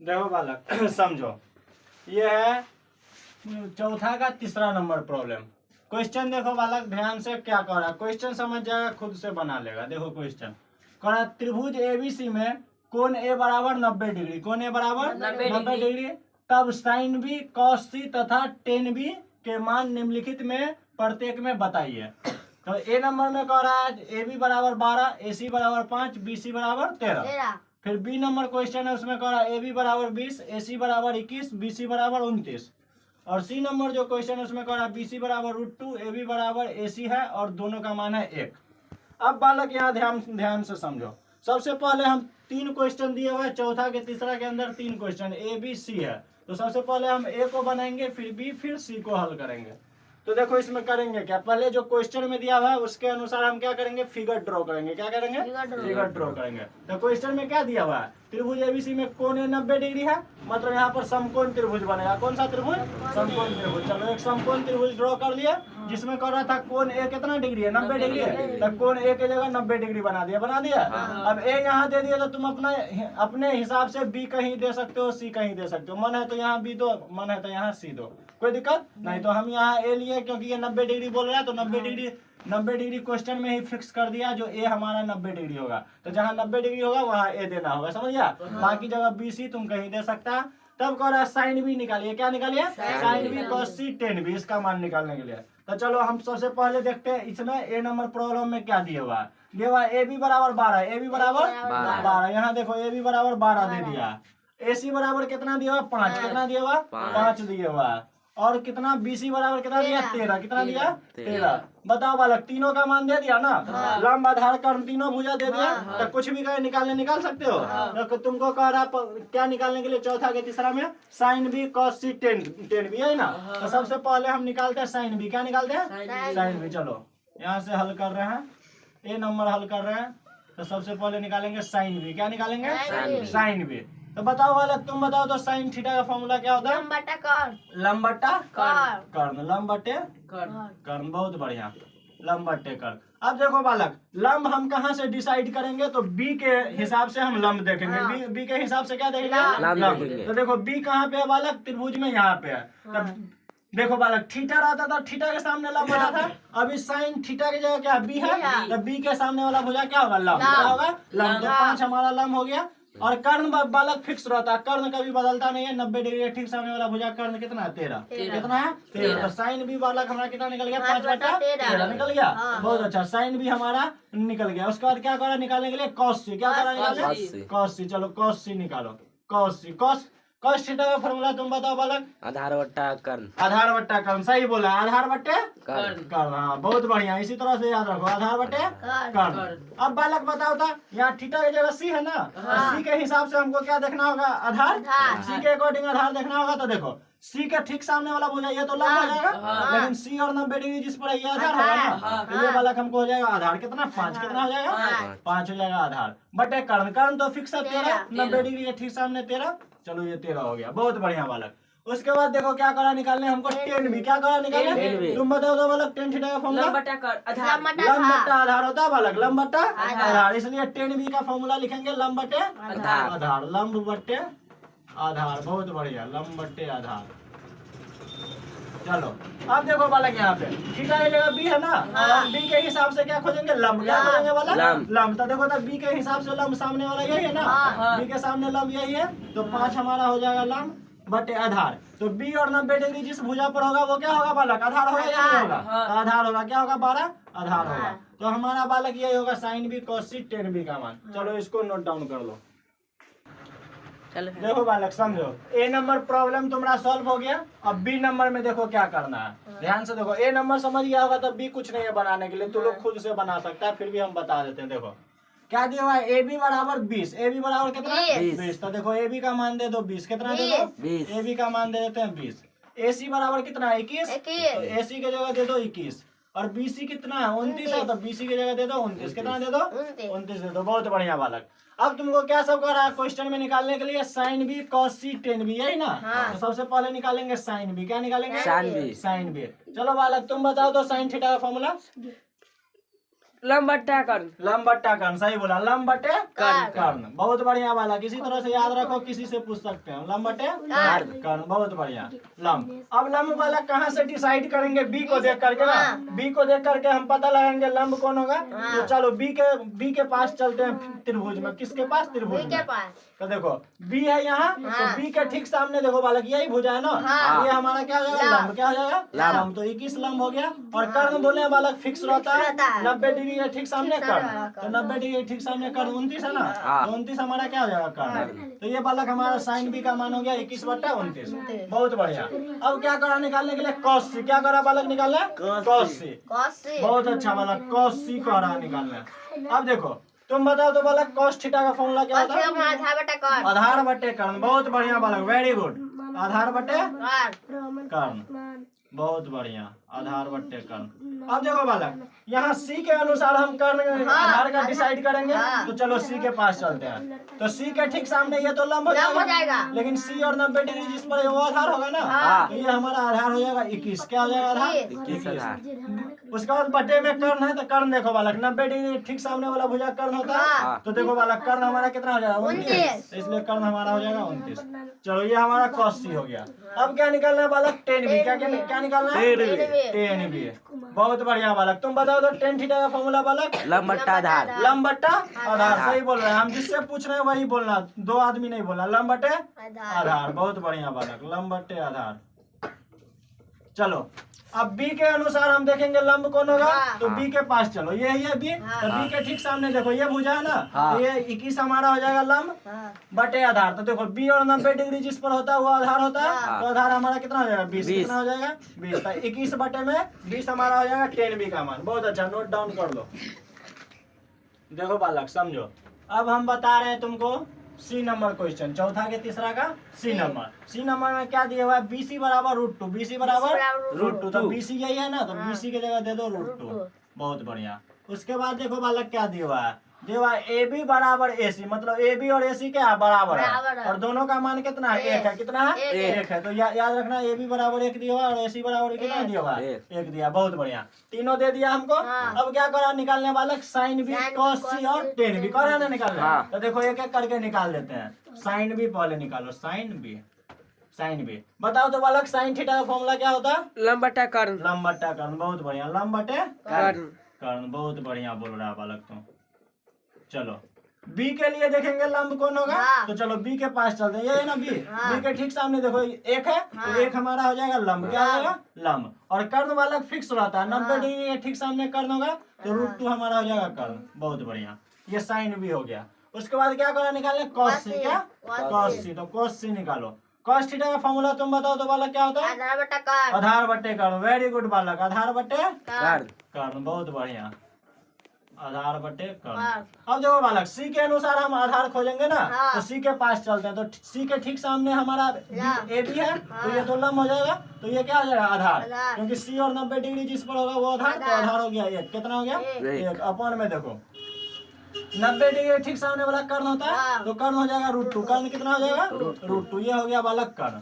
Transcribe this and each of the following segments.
देखो बालक समझो, ये है चौथा का तीसरा नंबर प्रॉब्लम। क्वेश्चन देखो बालक ध्यान से क्या कह रहा है, क्वेश्चन समझ जाएगा खुद से बना लेगा। देखो क्वेश्चन कह रहा है त्रिभुज एबीसी में कोण ए बराबर 90 डिग्री, कोण ए बराबर 90 डिग्री, तब साइन बी कॉस सी तथा टेन बी के मान निम्नलिखित में प्रत्येक में बताइए। तो ए नंबर में कह रहा है ए बी बराबर 12, ए सी बराबर 5, बी सी बराबर 13। फिर बी नंबर क्वेश्चन है उसमें कह रहा है ए बी बराबर 20, ए सी बराबर 21, बी सी बराबर 29। और सी नंबर जो क्वेश्चन है उसमें कह रहा है बी सी बराबर √2, ए बी बराबर ए सी है और दोनों का मान है 1। अब बालक यहाँ ध्यान से समझो। सबसे पहले हम 3 क्वेश्चन दिए हुए, चौथा के तीसरा के अंदर 3 क्वेश्चन ए बी सी है। तो सबसे पहले हम ए को बनाएंगे, फिर बी, फिर सी को हल करेंगे। तो देखो इसमें करेंगे क्या, पहले जो क्वेश्चन में दिया हुआ है उसके अनुसार हम क्या करेंगे, फिगर ड्रॉ करेंगे। क्या करेंगे, फिगर ड्रॉ करेंगे। तो क्वेश्चन में क्या दिया हुआ है, त्रिभुज एबीसी में कोण 90 डिग्री है, मतलब यहाँ पर समकोण त्रिभुज बनेगा। कौन सा त्रिभुज, समकोण त्रिभुज। चलो एक समकोण त्रिभुज ड्रॉ कर लिया, जिसमें कर रहा था कोण ए कितना डिग्री है, 90 डिग्री है। तो कोण ए की जगह 90 डिग्री बना दिया। अब ए यहाँ दे दिया तो तुम अपने हिसाब से बी कहीं दे सकते हो, सी कहीं दे सकते हो। मन है तो यहाँ बी दो, मन है तो यहाँ सी दो, कोई दिक्कत नहीं। तो हम यहाँ ए लिए क्योंकि ये 90 डिग्री बोल रहा है, तो 90 डिग्री क्वेश्चन में ही फिक्स कर दिया, जो ए हमारा 90 डिग्री होगा। तो जहाँ 90 डिग्री होगा वहाँ ए देना होगा, समझ गया। बाकी जगह बी सी तुम कहीं दे सकता है। तब कह रहा है साइन बी निकालिए। क्या निकालिए, साइन बी कॉस सी टेन बी, इसका मान निकालने के लिए। तो चलो हम सबसे पहले देखते हैं इसमें ए नंबर प्रॉब्लम में क्या दिया हुआ है। दिया हुआ ए बी बराबर 12, ए बी बराबर 12। यहाँ देखो ए बी बराबर 12 दे दिया। ए सी बराबर कितना दिया हुआ, 5। कितना दिया हुआ, 5 दिया हुआ। और कितना, बी सी बराबर कितना दिया, 13। कितना दिया, 13। बताओ बालक, तीनों का मान दे दिया ना। लंब आधार कर्ण तीनों भुजा दे दिया। तो कुछ भी कहे निकालने निकाल सकते हो। तो तुमको कह रहा क्या निकालने के लिए, चौथा के तीसरा में साइन बी कॉस सी टेन बी है ना। तो सबसे पहले हम निकालते हैं साइन बी। क्या निकालते हैं, साइन बी। चलो यहाँ से हल कर रहे हैं, ए नंबर हल कर रहे हैं। तो सबसे पहले निकालेंगे साइन बी। क्या निकालेंगे, साइन बी। तो बताओ बालक, तुम बताओ तो साइन थीटा का फॉर्मूला क्या होता है, लंब बट्टा कर्ण। लंब बट्टे कर्ण, बहुत बढ़िया, लंब बट्टे कर्ण। अब देखो बालक, लंब हम कहाँ से डिसाइड करेंगे, तो बी के हिसाब से हम लंब देखेंगे। बी के हिसाब से क्या देखेंगे, लंब। तो देखो बी कहाँ पे है बालक, त्रिभुज में यहाँ पे है। तब देखो बालक, थीटा रहता था, थीटा के सामने लंब बना था। अभी साइन थीटा की जगह क्या बी है, तो बी के सामने वाला भुजा क्या होगा, लंब। क्या होगा, लंब। तो 5 हमारा लंब हो गया। और कर्ण बालक फिक्स रहता है, कर्ण कभी बदलता नहीं है। 90 डिग्री ठीक सामने वाला भुजा कर्ण कितना है, 13। कितना है, 13। तो साइन भी बालक हमारा कितना निकल गया, 5/13 निकल गया। बहुत अच्छा, साइन भी हमारा निकल गया। उसके बाद क्या करा निकालने के लिए, कॉस सी। क्या करा निकालने, कॉस सी। चलो कॉस सी निकालो, कॉस सी। कॉस थीटा का फॉर्मूला तुम बताओ बालक, आधार बट्टा कर्ण। आधार बट्टा कर्ण, सही बोला, आधार बट्टे कर्ण। हाँ बहुत बढ़िया, इसी तरह से याद रखो, आधार बट्टे कर्ण। अब बालक बताओ था, यहाँ थीटा की जगह सी है ना, सी के हिसाब से हमको क्या देखना होगा, आधार। सी के अकॉर्डिंग आधार देखना होगा। तो देखो सी के ठीक सामने वाला भुजा ये तो लंब हो जाएगा, लेकिन सी और 90 डिग्री जिस पर ये आधार होगा ना, तो ये बालक हमको हो जाएगा आधार कितना, 5। कितना हो जाएगा, 5 हो जाएगा आधार बटे कर्ण। कर्ण तो फिक्स है 13, 90 डिग्री के ठीक सामने 13। चलो ये 13 हो गया, बहुत बढ़िया बालक। उसके बाद देखो क्या करा निकालने हमको, टेन भी। क्या करा निकालने, तुम बताओ दो बालक, टेन थीटा का फॉर्मूला लंब बट्टा आधार होता है बालक, लंब बट्टा आधार। इसलिए टेन बी का फॉर्मूला लिखेंगे लंब बट्टे आधार, लंब बट्टे आधार। बहुत बढ़िया, लंब बट्टे आधार। चलो अब देखो बालक, यहाँ पे थीटा की जगह बी है ना, बी के हिसाब से क्या खोजेंगे, लंब। क्या खोजेंगे बालक, लंब। तो देखो तो बी के हिसाब से लंब सामने वाला यही है ना, बी के सामने लंब यही है। तो 5 हमारा हो जाएगा लंब बटे आधार। तो बी और 90 डिग्री जिस भुजा पर होगा वो क्या होगा बालक, आधार होगा या नहीं होगा, आधार होगा। क्या होगा, 12 आधार होगा। तो हमारा बालक यही होगा साइन बी कॉस सी टेन बी का मान। चलो इसको नोट डाउन कर लो। देखो बालक समझो, ए नंबर प्रॉब्लम तुम्हारा सॉल्व हो गया। अब बी नंबर में देखो क्या करना है, ध्यान से देखो। ए नंबर समझ गया होगा, तो बी कुछ नहीं है बनाने के लिए, तो लोग खुद से बना सकता है, फिर भी हम बता देते हैं। देखो क्या दिया हुआ है, ए बी बराबर 20। ए बी बराबर कितना, 20। तो देखो ए बी का मान दे दो 20। कितना दे दो, 20। ए बी का मान दे देते हैं 20। ए सी बराबर कितना है, 21। तो ए सी की जगह दे दो 21। और बी सी कितना है, 29 है। तो बी सी की जगह दे दो 29। कितना दे दो, 29 दे दो। बहुत बढ़िया बालक। अब तुमको क्या सब कर रहा है क्वेश्चन में निकालने के लिए, साइन बी कॉस सी टेन बी, यही ना। तो सबसे पहले निकालेंगे साइन बी। क्या निकालेंगे, साइन बी। चलो बालक तुम बताओ तो साइन थीटा का फॉर्मूला, लंब बट्टा कर्ण। लंब बट्टा कर्ण, सही बोला। लंब बटे कर्ण। कर्ण, बहुत बढ़िया वाला। किसी तरह से याद रखो, किसी से पूछ सकते हैं। लंब बटे कर्ण, बहुत बढ़िया। लंब, अब लंब वाला कहाँ से डिसाइड करेंगे? बी को देख करके ना, बी को देख करके हम पता लगाएंगे लंब कौन होगा। तो चलो बी के पास चलते हैं त्रिभुज में। किसके पास? त्रिभुज में। तो देखो बी है यहाँ, तो बी के ठीक सामने देखो बालक, यही भुजा है ना, ये हमारा क्या हो जाएगा? लंब। क्या हो जाएगा? लंब। तो 21 लंब हो गया। और कर्ण बोले बालक फिक्स रहता है 90 डिग्री के ठीक सामने कर्ण। तो 90 डिग्री के ठीक सामने कर्ण 29 है ना, तो 29 हमारा क्या हो जाएगा? कर्ण। तो ये बालक हमारा साइन बी का मान हो गया 21/29। बहुत बढ़िया। अब क्या करा निकालने के लिए? कॉस सी। क्या करा बालक निकालना? कॉस सी। बहुत अच्छा बालक, कॉस सी कह रहा निकालना। अब देखो तुम बताओ तो बालक कॉस थीटा का फॉर्मूला क्या होता है? आधार बटे कर्ण। बहुत बढ़िया बालक, वेरी गुड। आधार बटे कर्ण, बहुत बढ़िया। आधार बट्टे कर्ण। अब देखो बालक, यहाँ सी के अनुसार हम कर्ण आधार का डिसाइड करेंगे। तो चलो सी के पास चलते हैं। तो सी के ठीक सामने ये तो लंब हो जाएगा, लेकिन सी और 90 डिग्री जिस पर वो आधार होगा ना, तो ये हमारा आधार हो जाएगा 21। क्या हो जाएगा? आधार 21। उसके बाद बटे में कर्ण है, तो कर्ण देखो बालक 90 डिग्री ठीक सामने वाला भुजा कर्ण होता है। तो देखो बालक कर्ण हमारा कितना हो जाएगा? 29। इसलिए कर्ण हमारा हो जाएगा 29। चलो ये हमारा कॉस सी हो गया। अब क्या निकालना है बालक? Ten B. क्या निकालना है? Ten B. बहुत बढ़िया बालक। तुम बताओ तो टेन थीटा का फॉर्मूला बालक? लंब बट्टा आधार। लंब बट्टा आधार, सही बोल रहे हैं। हम जिससे पूछ रहे हैं वही बोलना, दो आदमी नहीं बोलना। लंब बटे आधार, बहुत बढ़िया बालक। लंब बटे आधार। चलो अब बी के अनुसार हम देखेंगे लंब कौन होगा। तो बी के पास चलो, ये है बी। तो बी के ठीक सामने देखो ये भुजा है ना, तो ये 21 हमारा हो जाएगा लंब बटे आधार। तो देखो बी और 90 डिग्री जिस पर होता है वो आधार होता है। तो आधार हमारा कितना हो जाएगा? 20। कितना हो जाएगा? 20। तो 21 बटे में 20 हमारा हो जाएगा 10 बी का मान। बहुत अच्छा, नोट डाउन कर लो। देखो बालक समझो, अब हम बता रहे हैं तुमको सी नंबर क्वेश्चन, चौथा के तीसरा का सी नंबर। सी नंबर में क्या दिया हुआ है? BC बराबर √2। BC बराबर √2। तो BC यही है ना, तो BC की जगह दे दो √2। बहुत बढ़िया। उसके बाद देखो बालक क्या दिया हुआ है? दिया हुआ है AB बराबर AC, मतलब AB और AC क्या है? बराबर है। और दोनों का मान कितना है? 1 है। कितना है? 1 है। तो याद रखना AB बराबर 1 दिया हुआ और AC बराबर कितना दिया हुआ है? 1 दिया। बहुत बढ़िया, तीनों दे दिया हमको। अब क्या करा निकालने बालक? साइन बी, कॉस सी और टेन बी करा ना निकालना। तो देखो एक एक करके निकाल देते हैं। साइन बी पहले निकालो, साइन बी। बताओ तो बालक साइन थीटा का फॉर्मूला क्या होता है? लंब बट्टा कर्ण। लंब बट्टा कर्ण, बहुत बढ़िया। लंब बटे कर्ण, बहुत बढ़िया बोल रहा है बालक तुम। चलो बी के लिए देखेंगे लंब कौन होगा। तो चलो बी के पास चलते हैं, ये है ना बी। बी के ठीक सामने देखो 1 है, तो 1 हमारा हो जाएगा लंब। क्या हो जाएगा? लंब। और कर्ण वाला फिक्स रहता है, 90 डिग्री के ठीक सामने कर्ण होगा, तो √2 हमारा हो जाएगा कर्ण। बहुत बढ़िया, ये साइन भी हो गया। उसके बाद क्या करना निकालना? कॉस सी। क्या? कॉस सी। तो कॉस सी निकालो। कॉस थीटा का फॉर्मूला तुम बताओ तो बालक क्या होता है? आधार बट्टे कर्ण। वेरी गुड बालक, आधार बट्टे कर्ण, बहुत बढ़िया। आधार बटे कर्ण। अब देखो बालक सी के अनुसार हम आधार खोजेंगे ना, तो सी के पास चलते हैं। तो सी के ठीक सामने हमारा ए बी है, तो ये तो लंब हो जाएगा। तो ये क्या हो जाएगा? आधार। क्योंकि सी और 90 डिग्री जिस पर होगा वो आधार, तो आधार हो गया 1। कितना हो गया? 1। अपन में देखो 90 डिग्री ठीक सामने वाला कर्ण होता है, तो कर्ण हो जाएगा √2। कर्ण कितना हो जाएगा? √2। ये हो गया बालक कर्ण।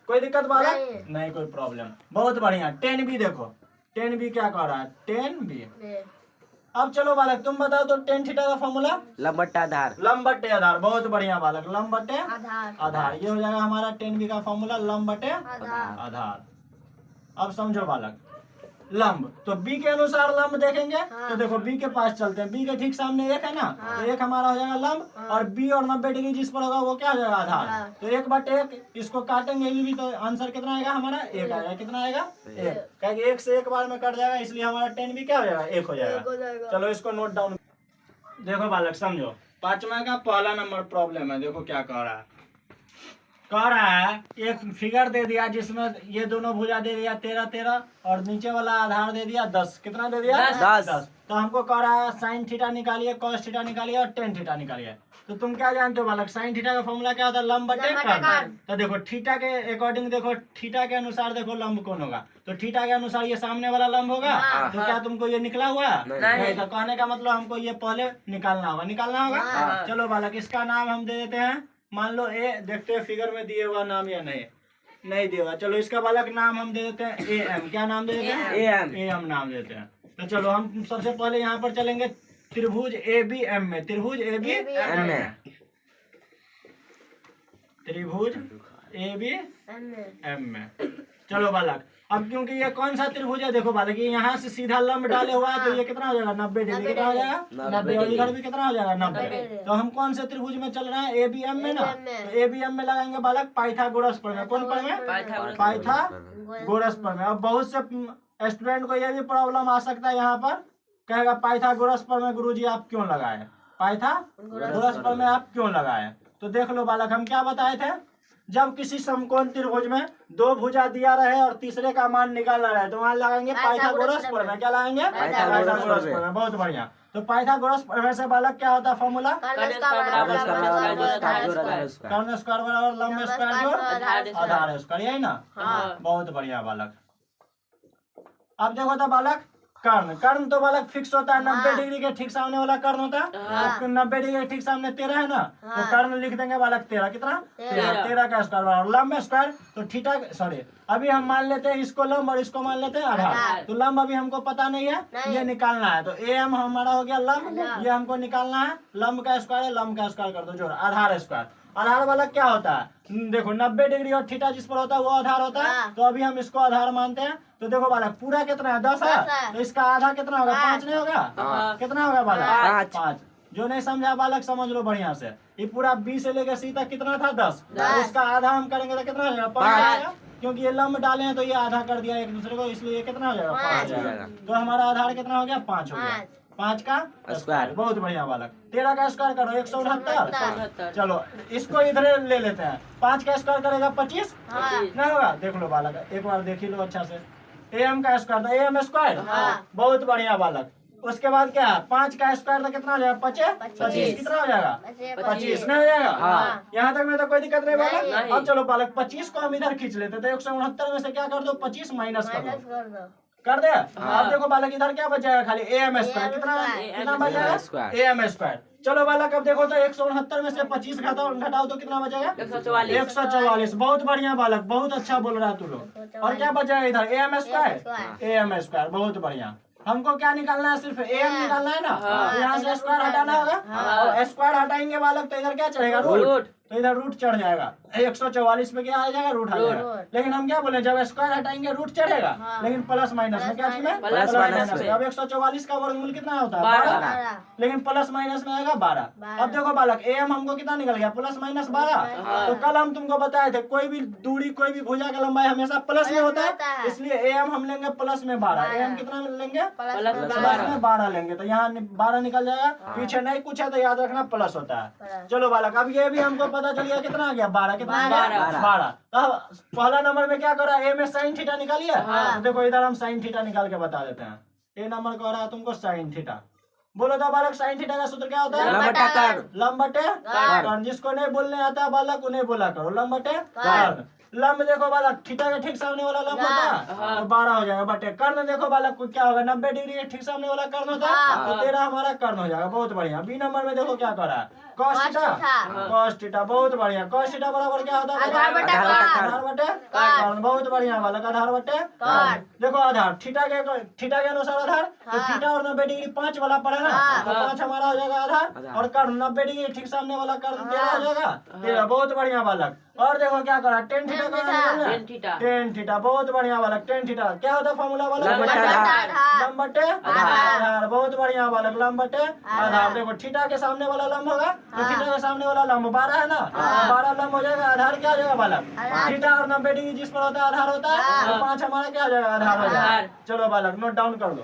कोई दिक्कत बालक? नहीं कोई प्रॉब्लम। बहुत बढ़िया। 10 बी देखो, 10 बी क्या कह रहा है? 10 बी। अब चलो बालक तुम बताओ तो टेन थीटा का फॉर्मूला? लंब बट्टा आधार। लंब बट्टे आधार, बहुत बढ़िया बालक। लंब बट्टे आधार, ये हो जाएगा हमारा 10 बी का फॉर्मूला, लंब बट्टे आधार। अब समझो बालक, लंब तो बी के अनुसार लंब देखेंगे। तो देखो बी के पास चलते हैं। बी के ठीक सामने 1 है ना, तो 1 हमारा हो जाएगा लंब। और बी और 90 डिग्री जिस पर होगा वो क्या हो जाएगा? आधार। तो 1/1 इसको काटेंगे भी तो आंसर कितना आएगा हमारा? 1 आएगा। कितना आएगा? 1। क्योंकि 1 से 1 बार में कट जाएगा, इसलिए हमारा 10 भी क्या हो जाएगा? 1 हो जाएगा। चलो इसको नोट डाउन। देखो बालक समझो, 5वां का पहला नंबर प्रॉब्लम है। देखो क्या कह रहा है। कह रहा है एक फिगर दे दिया जिसमें ये दोनों भुजा दे दिया 13 और नीचे वाला आधार दे दिया 10। कितना दे दिया? 10। तो हमको कह रहा है साइन थीटा निकालिए, कॉस थीटा निकालिए और टेन थीटा निकालिए। तो तुम क्या जानते हो बालक? साइन थीटा का फॉर्मूला क्या होता है? लंब बटे कर्ण। तो देखो थीटा के अकॉर्डिंग देखो, थीटा के अनुसार देखो लंब कौन होगा। तो थीटा के अनुसार ये सामने वाला लंब होगा। तो क्या तुमको ये निकला हुआ? नहीं। तो कहने का मतलब हमको ये पहले निकालना होगा। चलो बालक इसका नाम हम दे देते हैं, मान लो ए। देखते हैं फिगर में दिए हुआ नाम या नहीं दिए हुआ। चलो इसका बालक नाम हम दे देते हैं AM। क्या नाम दे देते हैं? AM नाम देते हैं। तो चलो हम सबसे पहले यहाँ पर चलेंगे त्रिभुज ABM में। त्रिभुज ABM में, त्रिभुज ABM में। चलो बालक, अब क्योंकि ये कौन सा त्रिभुज है, देखो बालक ये यहाँ से सीधा लंब डाले हुआ है, तो ये कितना हो जाएगा 90 डिग्री। कितना हो जाएगा 90। और इधर भी कितना हो जाएगा 90। तो हम कौन से त्रिभुज में चल रहे हैं, ABM में ना। तो ABM में लगाएंगे बालक पाइथागोरस प्रमेय। कौन प्रमेय, पाइथागोरस प्रमेय। अब बहुत से स्टूडेंट को ये भी प्रॉब्लम आ सकता है, यहाँ पर कहेगा पाइथागोरस प्रमेय गुरुजी आप क्यों लगाए, पाइथागोरस प्रमेय आप क्यों लगाए। तो देख लो बालक, हम क्या बताए थे, जब किसी समकोण त्रिभुज में दो भुजा दिया रहे और तीसरे का मान निकालना रहे तो वहां लगाएंगे पाइथागोरस प्रमेय। क्या लगाएंगे, पाइथागोरस प्रमेय। बहुत बढ़िया। तो पाइथागोरस प्रमेय से बालक क्या होता है फॉर्मूला, कर्ण स्क्वायर बराबर लंब स्क्वायर जोड़ आधार स्क्वायर, यही ना। बहुत बढ़िया बालक। अब देखो तो बालक कर्ण, कर्ण तो बालक फिक्स होता है, 90 डिग्री के ठीक सामने वाला कर्ण होता है। 90 डिग्री के ठीक सामने 13 है ना, तो कर्ण लिख देंगे बालक 13। कितना 13 का स्क्वायर बराबर लंब स्क्वायर। तो थीटा, सॉरी अभी हम मान लेते हैं इसको लंब और इसको मान लेते हैं आधार। तो लंब अभी हमको पता नहीं है, ये निकालना है। तो AM हमारा हो गया लंब, ये हमको निकालना है। लंब का स्क्वायर है, लंब का स्क्वायर कर दो जोड़ आधार स्क्वायर। आधार वाला क्या होता है, देखो 90 डिग्री और थीटा जिस पर होता है वो आधार होता है। तो अभी हम इसको आधार मानते हैं। तो देखो बालक पूरा कितना है 10 है, तो इसका आधा कितना होगा 5 नहीं होगा। कितना होगा बालक 5। जो नहीं समझा बालक समझ लो बढ़िया से। ये पूरा B से लेकर C तक कितना था 10, तो इसका आधा हम करेंगे तो कितना हो जाएगा 5 आएगा। क्योंकि ये लंब डाले हैं तो ये आधा कर दिया एक दूसरे को, इसलिए कितना हो जाएगा 5 हो जाएगा। तो हमारा आधार कितना हो गया 5 हो गया, 5 का स्क्वायर। बहुत बढ़िया बालक। 13 का स्क्वायर करो 169। चलो इसको इधर ले लेते हैं। 5 का स्क्वायर करेगा 25 नहीं होगा। देख लो बालक, एक बार देख ही लो अच्छा से। AM का स्क्वायर था AM स्क्वायर। बहुत बढ़िया बालक। उसके बाद क्या है 5 का स्क्वायर तो कितना हो जाएगा 25। कितना हो जाएगा 25 नहीं हो जाएगा। यहाँ तक में तो कोई दिक्कत नहीं बालक। अब चलो बालक 25 को हम इधर खींच लेते थे। 169 में से क्या कर दो 25 माइनस कर दे। अब देखो बालक इधर क्या बच जाएगा खाली AM स्क्वायर। कितना बच जाएगा AM स्क्वायर। चलो बालक अब देखो तो 169 में से 25 घटाओ तो कितना बचेगा 144। बहुत बढ़िया बालक, बहुत अच्छा बोल रहा है तू लोग। और क्या बच जाएगा इधर AM स्क्वायर। बहुत बढ़िया। हमको क्या निकालना है, सिर्फ AM निकालना है ना। यहाँ से स्क्वायर हटाना होगा, और स्क्वायर हटाएंगे बालक तो इधर क्या चढ़ेगा रूट। तो इधर रूट चढ़ जाएगा। 144 में क्या आ जाएगा रूट आ जाएगा। लेकिन हम क्या बोले जब स्क्वायर हटाएंगे रूट चढ़ेगा, लेकिन प्लस माइनस में क्या चीज में प्लस माइनस। अब 144 का वर्गमूल कितना होता है 12, लेकिन प्लस माइनस में आएगा 12। अब देखो बालक AM हमको कितना निकल गया प्लस माइनस 12। तो कल हम तुमको बताए थे कोई भी दूरी कोई भी भुजा का लंबाई हमेशा प्लस में होता है, इसलिए AM हम लेंगे प्लस में 12। AM कितना लेंगे प्लस में 12 लेंगे। तो यहाँ 12 निकल जाएगा। पीछे नहीं कुछ है तो याद रखना प्लस होता है। चलो बालक अब ये भी हमको पता चल गया कितना आ गया 12। कितना 12। तो पहला नंबर में क्या करा A में साइन थीटा निकालिए। तो देखो इधर हम साइन थीटा निकाल के बता देते हैं। A नंबर कह रहा है तुमको साइन थीटा। बोलो तो बालक साइन थीटा का सूत्र क्या होता है लंब बटे कर्ण। जिसको नहीं बोलने आता है बालक उन्हें बोला करो लंब बटे कर्ण। लंब देखो बालक थीटा के ठीक सामने वाला लंब होता है तो 12 हो जाएगा बटे कर्ण। देखो बालक क्या होगा 90 डिग्री के ठीक सामने वाला कर्ण होता है तो 13 हमारा कर्ण हो जाएगा। बहुत बढ़िया। B नंबर में देखो क्या कर रहा है cos थीटा। बहुत बढ़िया। cos थीटा बराबर क्या होता है आधार बटे कर्ण। बहुत बढ़िया बालक आधार बटे कर्ण। देखो आधार थीटा के अनुसार आधार तो थीटा और 90 डिग्री 5 वाला पर है ना, तो 5 हमारा हो जाएगा आधार। और कर्ण 90 डिग्री ठीक सामने वाला कर्ण 13 हो जाएगा 13। बहुत बढ़िया बालक। और देखो क्या करा टेन थीटा। बहुत बढ़िया बालक। टेन थीटा क्या होता है फॉर्मूला वाला लंब बटे आधार। बहुत बढ़िया बालक लंब बटे आधार। देखो थीटा के सामने वाला लंब होगा तो थीटा के सामने वाला लंब 12 है ना, 12 लंब हो जाएगा। आधार क्या हो जाएगा बालक थीटा और 90 डिग्री जिस पर होता है आधार होता है तो 5 हमारा क्या हो जाएगा आधार हो जाएगा। चलो बालक नोट डाउन कर दो।